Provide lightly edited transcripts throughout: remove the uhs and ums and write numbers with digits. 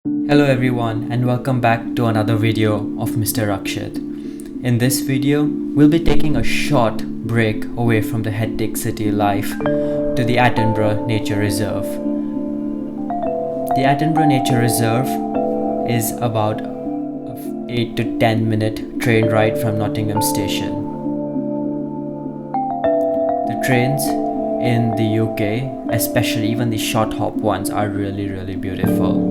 Hello everyone and welcome back to another video of Mr. Rakshit. In this video, we'll be taking a short break away from the hectic city life to the Attenborough Nature Reserve. The Attenborough Nature Reserve is about an 8 to 10 minute train ride from Nottingham Station. The trains in the UK, especially even the short hop ones, are really beautiful.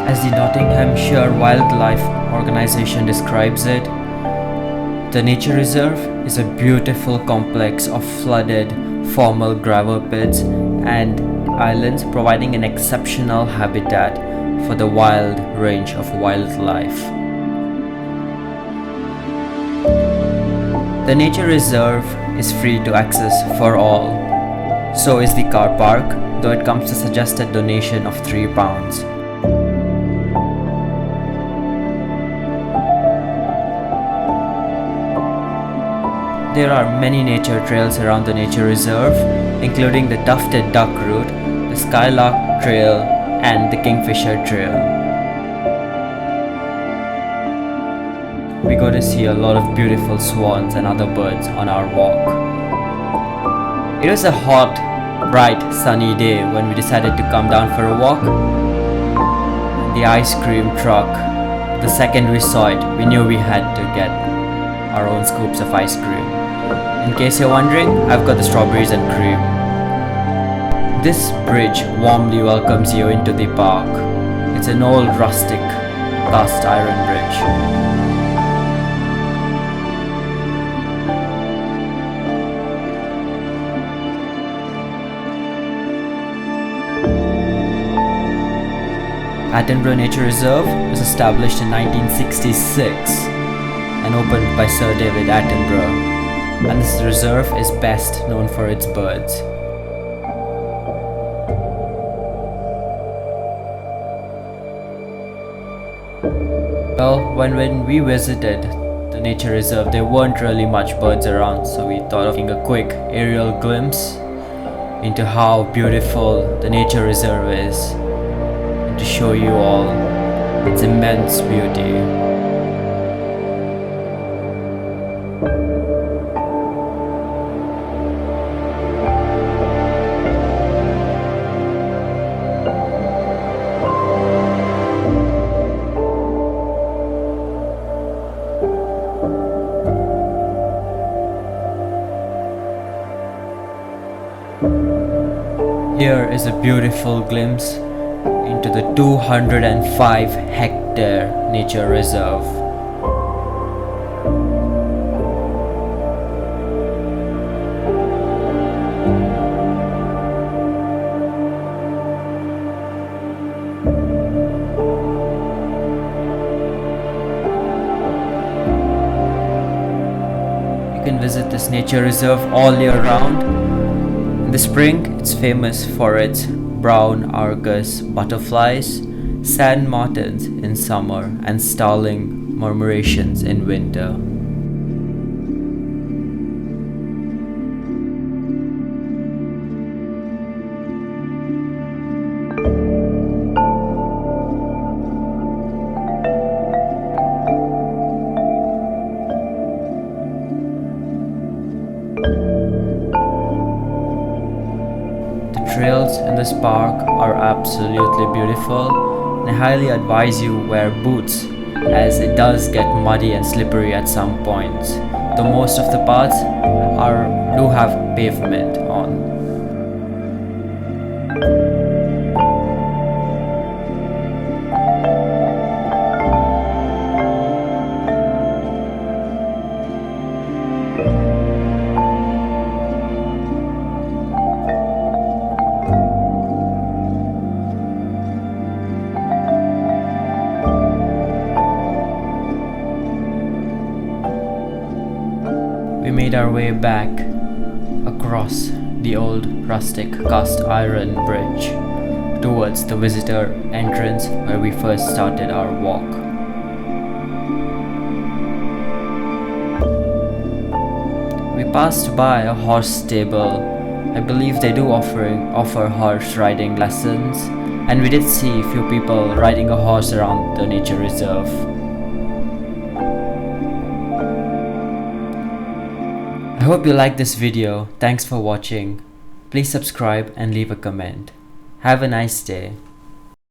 As the Nottinghamshire Wildlife Organisation describes it, the nature reserve is a beautiful complex of flooded, formal gravel pits and islands providing an exceptional habitat for the wide range of wildlife. The nature reserve is free to access for all. So is the car park, though it comes to suggested donation of £3. There are many nature trails around the nature reserve, including the Tufted Duck Route, the Skylark Trail, and the Kingfisher Trail. We got to see a lot of beautiful swans and other birds on our walk. It was a hot, bright, sunny day when we decided to come down for a walk. The ice cream truck, the second we saw it, we knew we had to get our own scoops of ice cream. In case you're wondering, I've got the strawberries and cream. This bridge warmly welcomes you into the park. It's an old rustic cast iron bridge. Attenborough Nature Reserve was established in 1966 and opened by Sir David Attenborough. And this reserve is best known for its birds. Well, when we visited the nature reserve, there weren't really much birds around, so we thought of taking a quick aerial glimpse into how beautiful the nature reserve is, and to show you all its immense beauty. Here is a beautiful glimpse into the 205-hectare nature reserve. You can visit this nature reserve all year round. In the spring, it's famous for its brown Argus butterflies, sand martins in summer, and starling murmurations in winter. Trails in this park are absolutely beautiful, and I highly advise you wear boots as it does get muddy and slippery at some points, though most of the paths do have pavement on. we made our way back across the old rustic cast iron bridge towards the visitor entrance where we first started our walk. We passed by a horse stable. I believe they do offer horse riding lessons, and we did see a few people riding a horse around the nature reserve. I hope you liked this video. Thanks for watching. Please subscribe and leave a comment. Have a nice day.